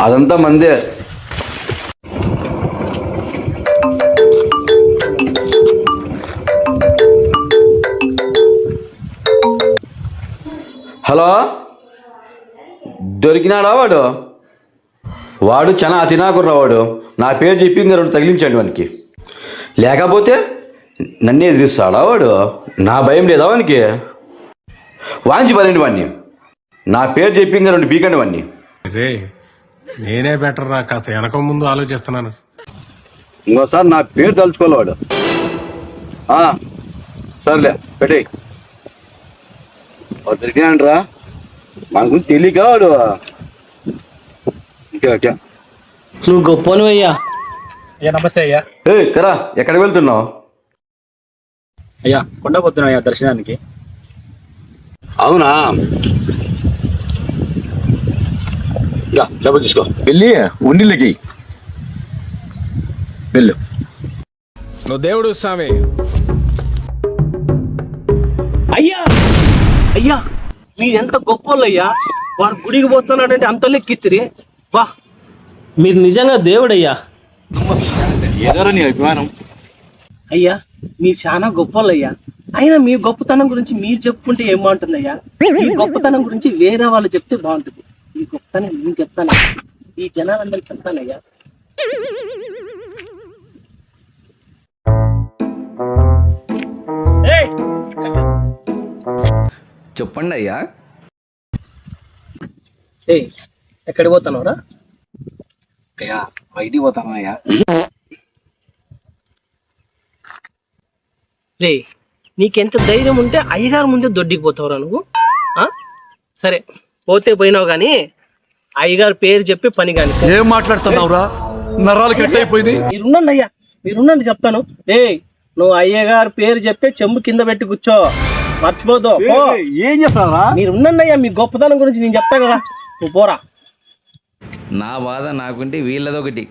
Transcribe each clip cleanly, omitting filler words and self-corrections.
అదంతా మందే. హలో, దొరికినాడా వాడు? వాడు చాలా తినాకుర్రా వాడు. నా పేరు చెప్పి ఇంకా రెండు తగిలించండి వానికి. లేకపోతే నన్నే ఎదిరిస్తాడా వాడు? నా భయం లేదా వానికి? వాంచి పదండి వాడిని. నా పేరు చెప్పి ఇంకా రెండు పీకండి వాడిని. రే, నేనే బెటర్ రా, కాస్త వెనక ముందు ఆలోచిస్తున్నాను. ఇంకోసారి నా పేరు తలుచుకోవాలి వాడు. సర్లే పెట్టే. వాడు దొరికినాడ్రా, మన గురించి తెలియక వాడు. ఓకే, నువ్వు గొప్పను అయ్యా. అయ్యా నమస్తే అయ్యా. కరా, ఎక్కడికి వెళ్తున్నావు? అయ్యా కొండపోతున్నా అయ్యా దర్శనానికి. అవునా, డబ్బులు తీసుకో, వెళ్ళి ఉండిలకి వెళ్ళు. నువ్వు దేవుడు స్వామి. అయ్యా అయ్యా, మీరెంత గొప్పోళ్ళయ్యా. వాడు గుడికి పోతున్నాడంటే అంత లెక్కిచ్చిరి. వా, మీరు నిజంగా దేవుడయ్యా. ఏదో నీ అభిమానం. అయ్యా మీరు చాలా గొప్పలయ్యా. అయినా మీ గొప్పతనం గురించి మీరు చెప్పుకుంటే ఏం బాగుంటుందయ్యా? మీ గొప్పతనం గురించి వేరే వాళ్ళు చెప్తే బాగుంటుంది. ఈ గొప్పతనం నేను చెప్తాను, ఈ జనాలందరికి చెప్తానయ్యా. చెప్పండి అయ్యా. ఎక్కడికి పోతున్నావురా? అయ్యా బయటికి పోతాను అయ్యా. రే, నీకెంత ధైర్యం ఉంటే అయ్యగారు ముందే దొడ్డికి పోతావురా నువ్వు? సరే పోతే పోయినావు కానీ అయ్యగారు పేరు చెప్పి పని కానీ. ఏం మాట్లాడుతున్నావురా? నరాలు కట్ అయిపోయింది. మీరున్నాండి అయ్యా, మీరున్నాండి చెప్తాను. నువ్వు అయ్యగారు పేరు చెప్పి చెంబు కింద పెట్టి కూర్చో, మర్చిపోతావు. ఏం చేస్తావా? మీరు ఉండండి అయ్యా, మీ గొప్పతనం గురించి నేను చెప్తా కదా. నువ్వు పోరా. నా బాధ నాకుంటే వీళ్ళదొకటి.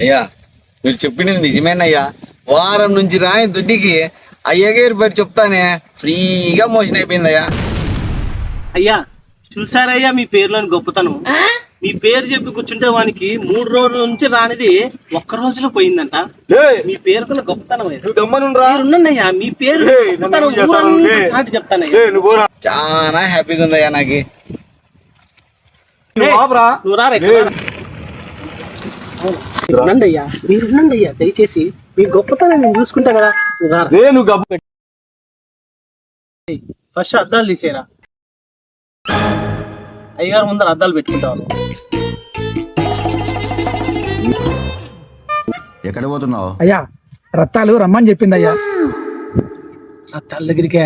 అయ్యా మీరు చెప్పింది నిజమేనయ్యా. వారం నుంచి రాని దుడ్డికి అయ్యగారి పేరు చెప్తానే ఫ్రీగా మోషన్ అయిపోయిందయ్యా. అయ్యా చూసారయ్యా మీ పేరులోని గొప్పతనం. మీ పేరు చెప్పి కూర్చుంటే వానికి 3 రోజుల నుంచి రానిది ఒక్క రోజులో పోయిందంట. మీ పేరుకున్న గొప్పతనం. ఉండండియ్యా, మీ పేరు చాటి చెప్తానయ్యా. చాలా హ్యాపీగా ఉందయ్యా నాకు. నువ్వు రండి అయ్యా, మీరు ఉండండి అయ్యా దయచేసి. మీ గొప్పతనం నేను చూసుకుంటా కదా. నువ్వు ఫస్ట్ అద్దాలు తీసేరా. అయ్యగారు ముందర అద్దాలు పెట్టుకుంటాను. ఎక్కడ పోతున్నావు? అయ్యా రత్తాలు రమ్మని చెప్పింది అయ్యా. రత్తాల దగ్గరికే?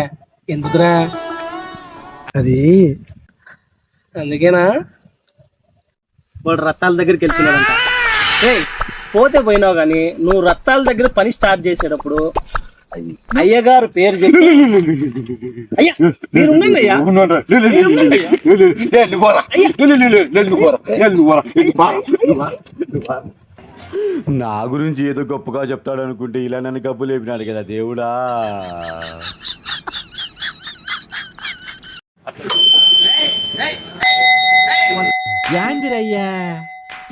ఎందుకురా? అది అందుకేనా వాడు రత్తాల దగ్గరికి వెళ్తున్నాడంట. పోతే పోయినావు కానీ నువ్వు రత్తాల దగ్గర పని స్టార్ట్ చేసేటప్పుడు అయ్యగారు పేరు చెప్పి. అయ్యా మీరు ఉండండి అయ్యా. నా గురించి ఏదో గొప్పగా చెప్తాడు అనుకుంటే ఇలా నన్ను గబ్బు లేపినాడు కదా దేవుడా. యాందిరయ్యా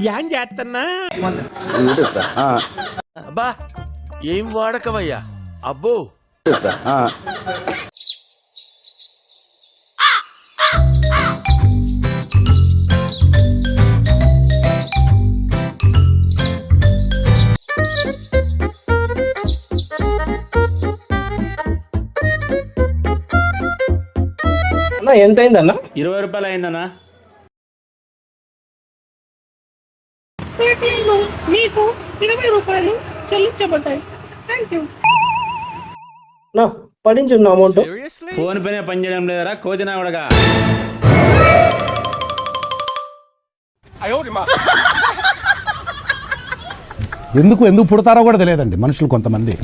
యాం చేస్తున్నా? అబ్బా ఏం వాడకవయ్యా. అబ్బో ఎంత అయిందన్నా? 20 రూపాయలు అయిందన్నా. మీకు 20 రూపాయలు చెల్లించబడ్డాయి. Thank you. పడించున్న అమౌంట్ ఫోన్ పైన పనిచేయడం లేదరా కోతినా ఉడగా. ఎందుకు పుడతారో కూడా తెలియదండి మనుషులు కొంతమంది.